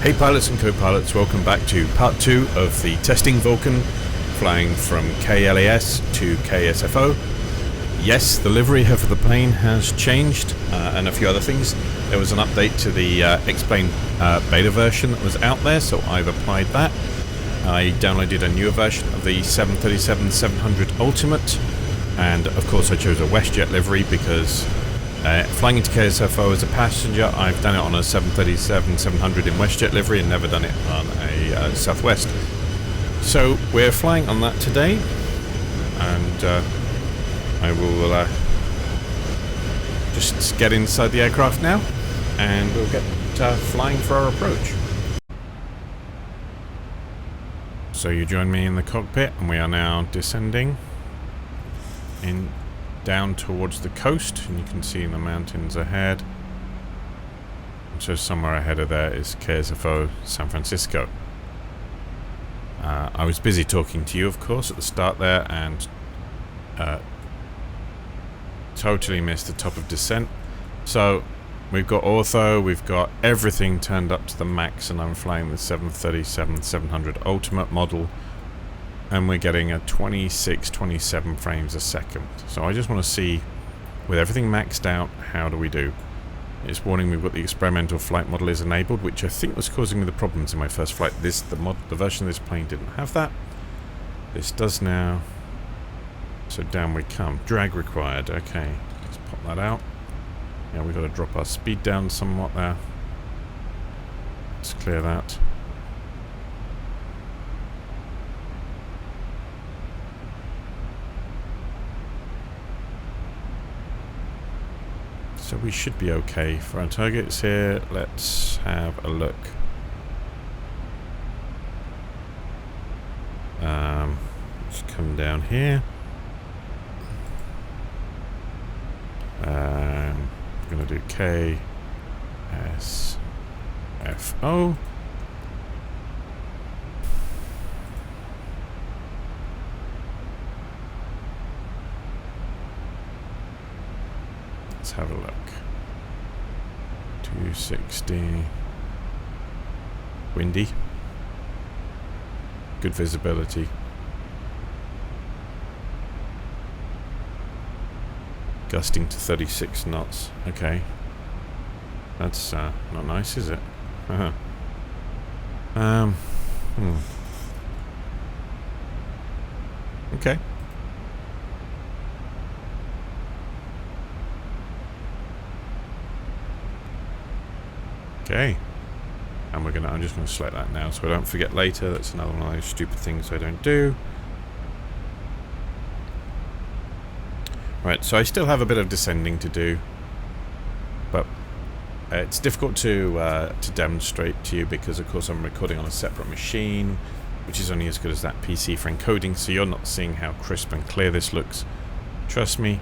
Hey pilots and co-pilots, welcome back to part 2 of the testing Vulkan, flying from KLAS to KSFO. Yes, the livery here for the plane has changed, and a few other things. There was an update to the X-Plane beta version that was out there, so I've applied that. I downloaded a newer version of the 737-700 Ultimate, and of course I chose a WestJet livery because flying into KSFO as a passenger, I've done it on a 737-700 in WestJet livery and never done it on a Southwest. So we're flying on that today, and I will just get inside the aircraft now, and we'll get flying for our approach. So you join me in the cockpit, and we are now descending down towards the coast, and you can see the mountains ahead. And so somewhere ahead of there is KSFO San Francisco. I was busy talking to you, of course, at the start there, and totally missed the top of descent. So we've got ortho, we've got everything turned up to the max, and I'm flying the 737-700 Ultimate model, and we're getting a 27 frames a second. So I just want to see, with everything maxed out, how do we do? It's warning me what the experimental flight model is enabled, which I think was causing me the problems in my first flight. The version of this plane didn't have that. This does now. So down we come. Drag required. Okay, let's pop that out. Yeah, we've got to drop our speed down somewhat there. Let's clear that. So we should be okay for our targets here. Let's have a look. Let's come down here. We're going to do KSFO. Let's have a look. 260. Windy. Good visibility. Gusting to 36 knots. Okay. That's not nice, is it? Okay. Okay, and I'm just going to select that now so I don't forget later. That's another one of those stupid things I don't do. Right, so I still have a bit of descending to do, but it's difficult to demonstrate to you because, of course, I'm recording on a separate machine, which is only as good as that PC for encoding, so you're not seeing how crisp and clear this looks. Trust me,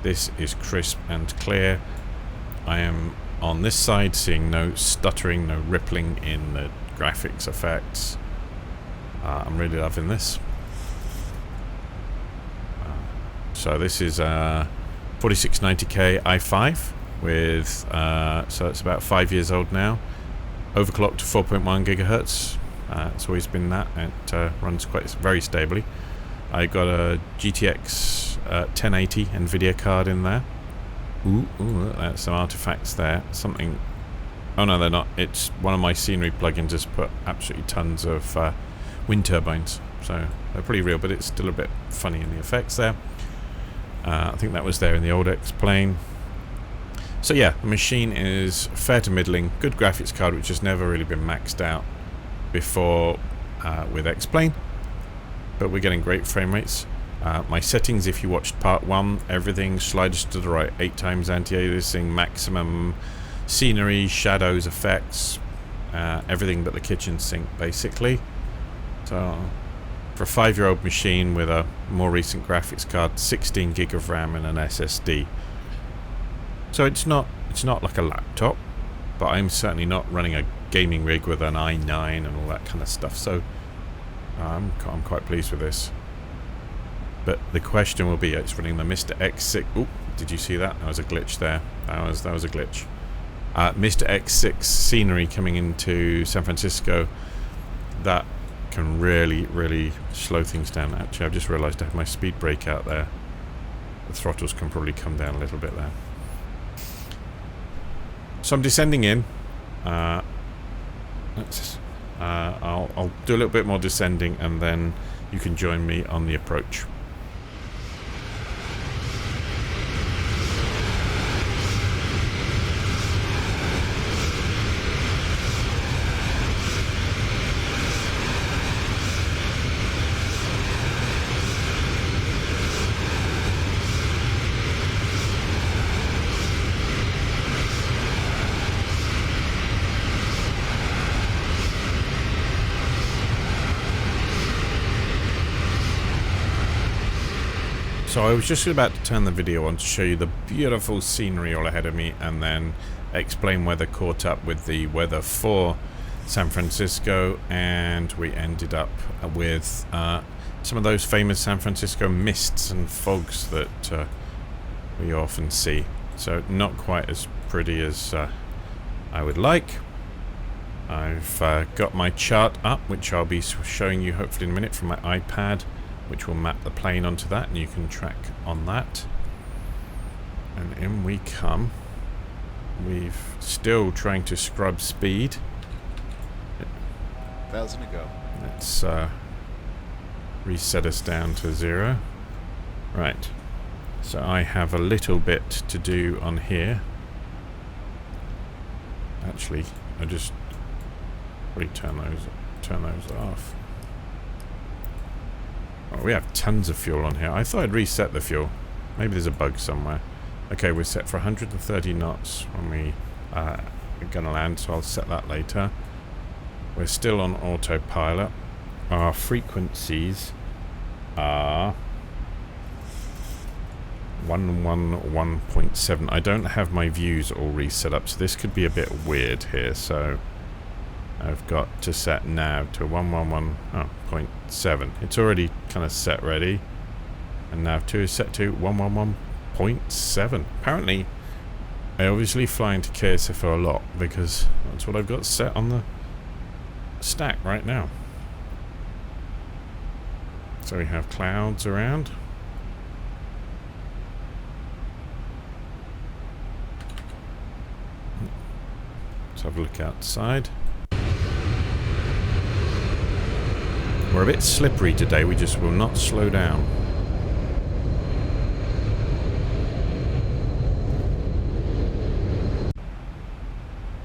this is crisp and clear. I am on this side seeing no stuttering, no rippling in the graphics effects. I'm really loving this. So this is 4690K i5 with, so it's about 5 years old now. Overclocked to 4.1 gigahertz. It's always been that. It runs very stably. I got a GTX 1080 NVIDIA card in there. Ooh, that's some artifacts there. Something. Oh no, they're not. It's one of my scenery plugins has put absolutely tons of wind turbines. So they're pretty real, but it's still a bit funny in the effects there. I think that was there in the old X-Plane. So yeah, the machine is fair to middling. Good graphics card, which has never really been maxed out before with X-Plane. But we're getting great frame rates. My settings, if you watched part 1, everything slides to the right, 8 times anti-aliasing, maximum scenery, shadows, effects, everything but the kitchen sink, basically. So for a 5-year-old machine with a more recent graphics card, 16 gig of RAM and an SSD. So it's not like a laptop, but I'm certainly not running a gaming rig with an i9 and all that kind of stuff. So I'm quite pleased with this. But the question will be, it's running the Mr. X6. Oop, did you see that? That was a glitch there. That was a glitch. Mr. X6 scenery coming into San Francisco, that can really slow things down. Actually, I've just realised I have my speed brake out there. The throttles can probably come down a little bit there. So I'm descending in. I'll do a little bit more descending, and then you can join me on the approach. So I was just about to turn the video on to show you the beautiful scenery all ahead of me, and then explain weather caught up with the weather for San Francisco, and we ended up with some of those famous San Francisco mists and fogs that we often see. So not quite as pretty as I would like. I've got my chart up, which I'll be showing you hopefully in a minute from my iPad, which will map the plane onto that, and you can track on that. And in we come. We've still trying to scrub speed. 1,000 to go. Let's reset us down to 0. Right. So I have a little bit to do on here. Actually, I just really turn those off. Oh, we have tons of fuel on here. I thought I'd reset the fuel. Maybe there's a bug somewhere. Okay, we're set for 130 knots when we are going to land, so I'll set that later. We're still on autopilot. Our frequencies are 111.7. I don't have my views all reset up, so this could be a bit weird here. So I've got to set nav to 111.7. It's already kind of set ready. And nav 2 is set to 111.7. Apparently, I obviously fly into KSFO a lot because that's what I've got set on the stack right now. So we have clouds around. Let's have a look outside. We're a bit slippery today, we just will not slow down.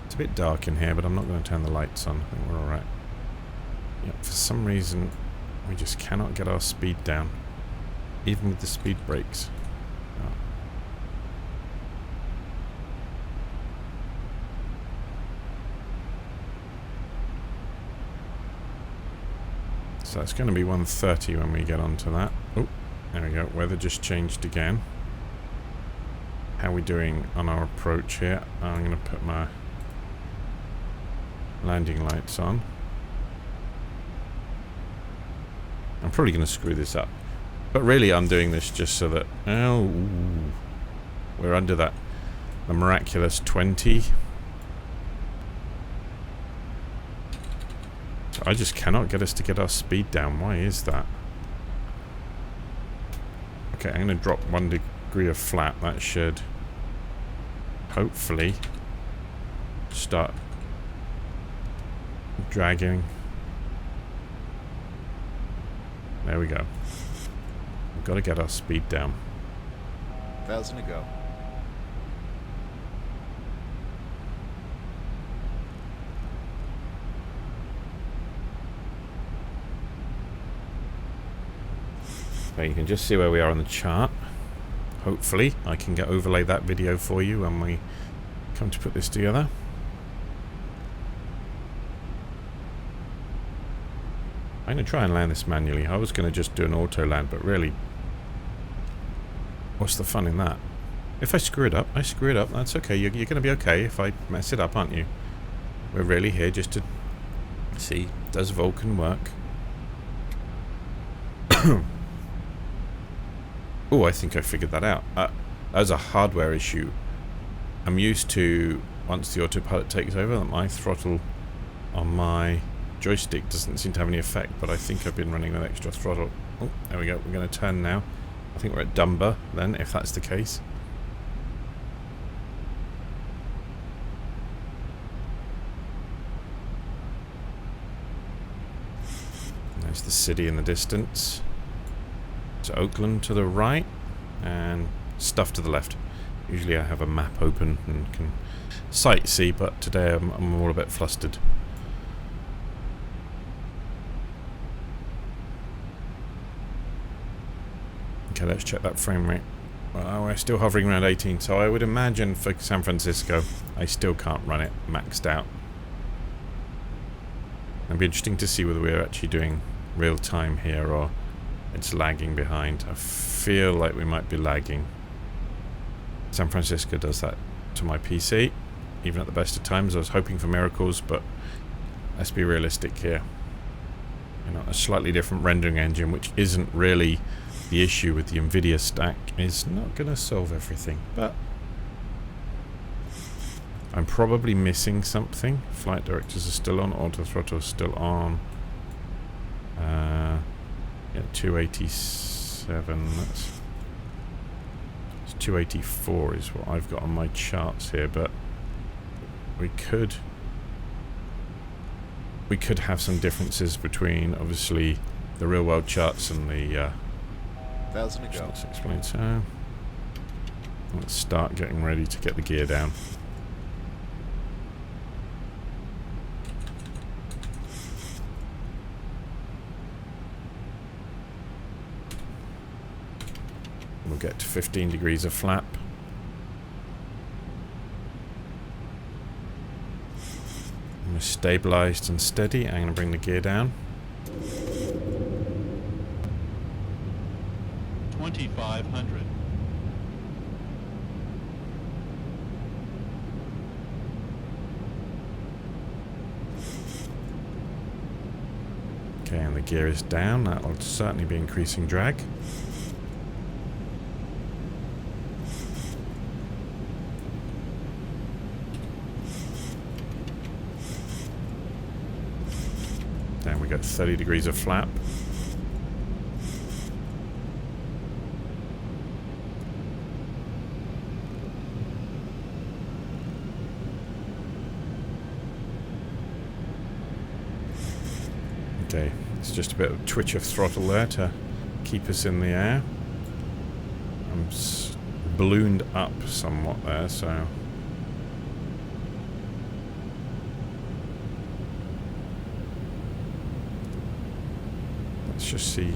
It's a bit dark in here, but I'm not going to turn the lights on. I think we're alright. Yep, for some reason, we just cannot get our speed down, even with the speed brakes. Oh. So it's going to be 130 when we get onto that. Oh, there we go. Weather just changed again. How are we doing on our approach here? I'm going to put my landing lights on. I'm probably going to screw this up. But really I'm doing this just so that... Oh, ooh, we're under that. The miraculous 20. I just cannot get us to get our speed down. Why is that? Okay, I'm going to drop 1 degree of flat. That should hopefully start dragging. There we go. We've got to get our speed down. 1,000 to go. So you can just see where we are on the chart. Hopefully I can overlay that video for you when we come to put this together. I'm going to try and land this manually. I was going to just do an auto land, but really, what's the fun in that? If I screw it up, I screw it up. That's okay. You're going to be okay if I mess it up, aren't you? We're really here just to see, does Vulkan work? Oh, I think I figured that out. That was a hardware issue. I'm used to once the autopilot takes over, that my throttle on my joystick doesn't seem to have any effect, but I think I've been running with extra throttle. Oh, there we go. We're going to turn now. I think we're at Dunbar then, if that's the case. There's the city in the distance. It's Oakland to the right and stuff to the left. Usually I have a map open and can sight see, but today I'm all a bit flustered. Okay, let's check that frame rate. Well, we're still hovering around 18, so I would imagine for San Francisco I still can't run it maxed out. It'll be interesting to see whether we're actually doing real time here or it's lagging behind. I feel like we might be lagging. San Francisco does that to my PC, even at the best of times. I was hoping for miracles, but let's be realistic here. You know, a slightly different rendering engine, which isn't really the issue with the NVIDIA stack, is not going to solve everything. But I'm probably missing something. Flight directors are still on, auto throttle is still on. Yeah, 287. It's 284 is what I've got on my charts here, but we could have some differences between obviously the real world charts and the 1,000 to go. let's explain. So let's start getting ready to get the gear down. We'll get to 15 degrees of flap. And we're stabilized and steady. I'm going to bring the gear down. 2,500. Okay, and the gear is down. That will certainly be increasing drag. Then we got 30 degrees of flap. Okay, it's just a bit of twitch of throttle there to keep us in the air. I'm ballooned up somewhat there, so let's just see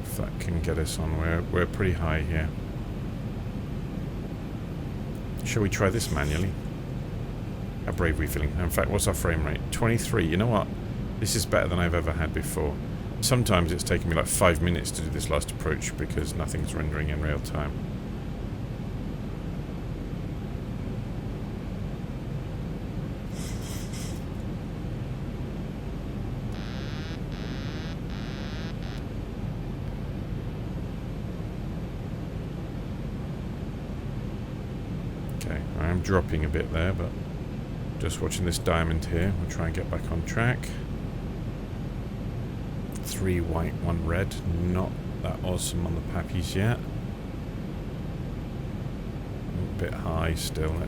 if that can get us on. We're pretty high here. Shall we try this manually? How brave are we feeling? In fact, what's our frame rate? 23. You know what? This is better than I've ever had before. Sometimes it's taken me like 5 minutes to do this last approach because nothing's rendering in real time. Okay, I am dropping a bit there, but just watching this diamond here. We'll try and get back on track. 3 white, 1 red. Not that awesome on the pappies yet. A bit high still. I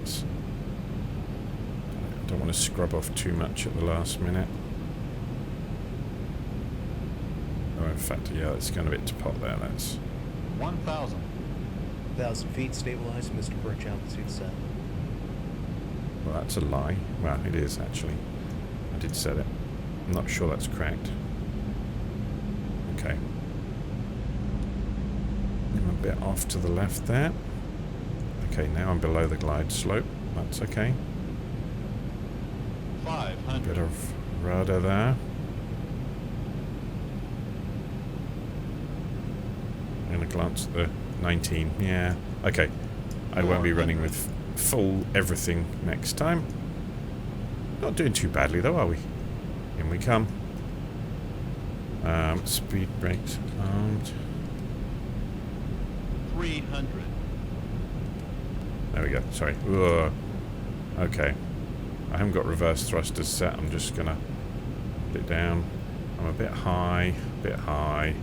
don't want to scrub off too much at the last minute. Oh, in fact, yeah, it's going a bit to pot there. That's 1,000. 1,000 feet stabilized, Mr. Birch, altitude set. well, that's a lie. Well, it is actually. I did set it. I'm not sure that's correct. Okay. I'm a bit off to the left there. Okay, now I'm below the glide slope. That's okay. 500. Bit of rudder there. I'm going to glance at the 19. Yeah, okay. I won't be running with full everything next time. Not doing too badly though, are we? In we come. Speed brakes armed. 300. There we go. Sorry. Ugh. Okay. I haven't got reverse thrusters set. I'm just gonna put it down. I'm a bit high. Bit high.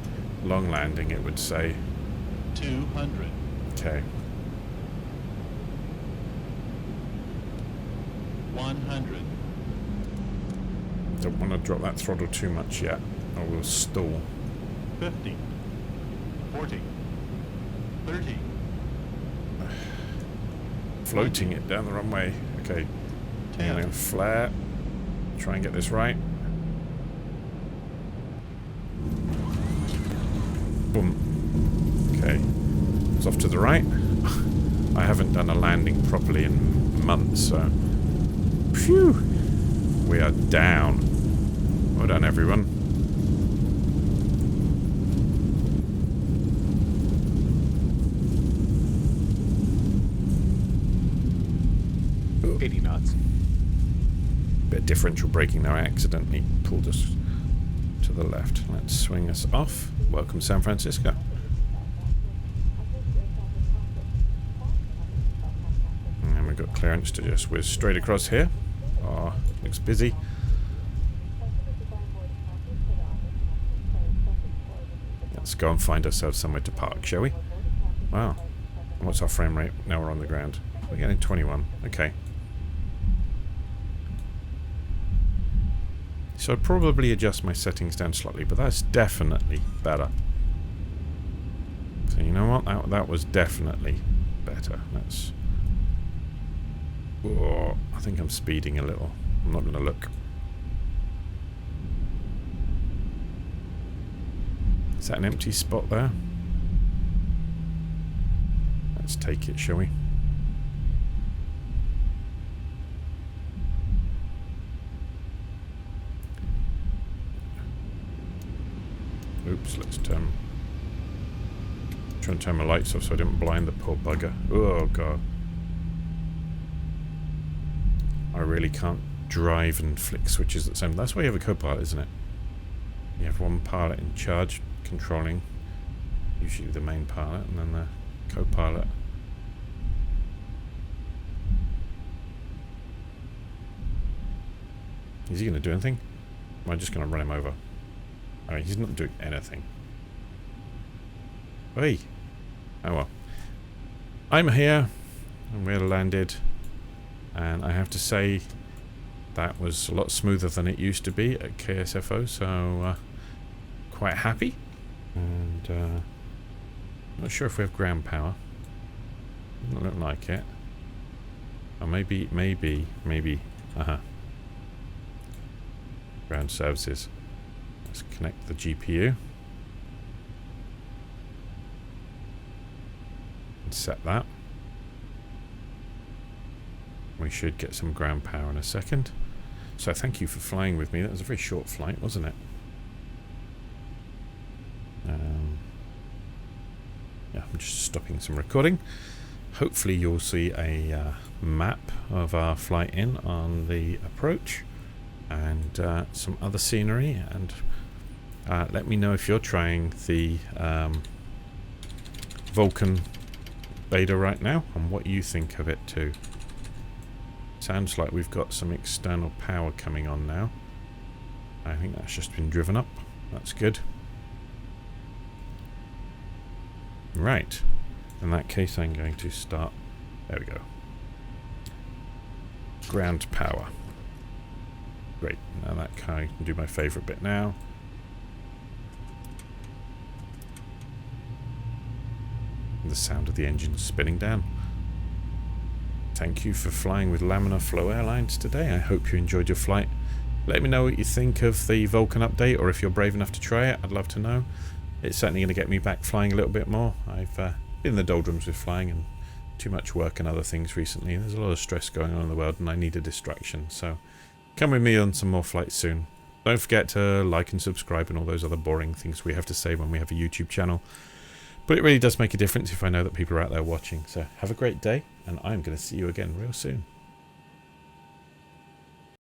Long landing, it would say. 200. Okay. 100. Don't want to drop that throttle too much yet, or we'll stall. 50. 40. 30. Floating it down the runway. Okay. I'm 10. going to flare. Try and get this right. Boom. Okay. It's off to the right. I haven't done a landing properly in months, so... Phew! We are down. Well done, everyone. Ooh. 80 knots. Bit of differential braking there. I accidentally pulled us to the left. Let's swing us off. Welcome, San Francisco. And we've got clearance to just whiz straight across here. Oh, looks busy. Let's go and find ourselves somewhere to park, shall we? Wow. What's our frame rate? Now we're on the ground. We're getting 21. Okay. So I'd probably adjust my settings down slightly, but that's definitely better. So you know what? That was definitely better. Let's... Oh, I think I'm speeding a little. I'm not going to look. Is that an empty spot there? Let's take it, shall we? Oops, let's try and turn my lights off so I didn't blind the poor bugger. Oh, God. I really can't drive and flick switches at the same time. That's why you have a co-pilot, isn't it? You have one pilot in charge, controlling, usually the main pilot, and then the co-pilot. Is he going to do anything? Am I just going to run him over? I mean, he's not doing anything. Hey! Oh well. I'm here, and we're landed. And I have to say, that was a lot smoother than it used to be at KSFO, so quite happy. And not sure if we have ground power. Doesn't look like it. Or maybe. Ground services. Let's connect the GPU. And set that. We should get some ground power in a second. So thank you for flying with me. That was a very short flight, wasn't it? Yeah, I'm just stopping some recording. Hopefully you'll see a map of our flight in on the approach and some other scenery. And let me know if you're trying the Vulkan beta right now and what you think of it too. Sounds like we've got some external power coming on now. I think that's just been driven up. That's good. Right. In that case, I'm going to start... There we go. Ground power. Great. Now that I can do my favourite bit now. The sound of the engine spinning down. Thank you for flying with Laminar Flow Airlines today. I hope you enjoyed your flight. Let me know what you think of the Vulkan update, or if you're brave enough to try it. I'd love to know. It's certainly going to get me back flying a little bit more. I've been in the doldrums with flying and too much work and other things recently. There's a lot of stress going on in the world and I need a distraction. So come with me on some more flights soon. Don't forget to like and subscribe and all those other boring things we have to say when we have a YouTube channel. But it really does make a difference if I know that people are out there watching. So have a great day, and I'm going to see you again real soon.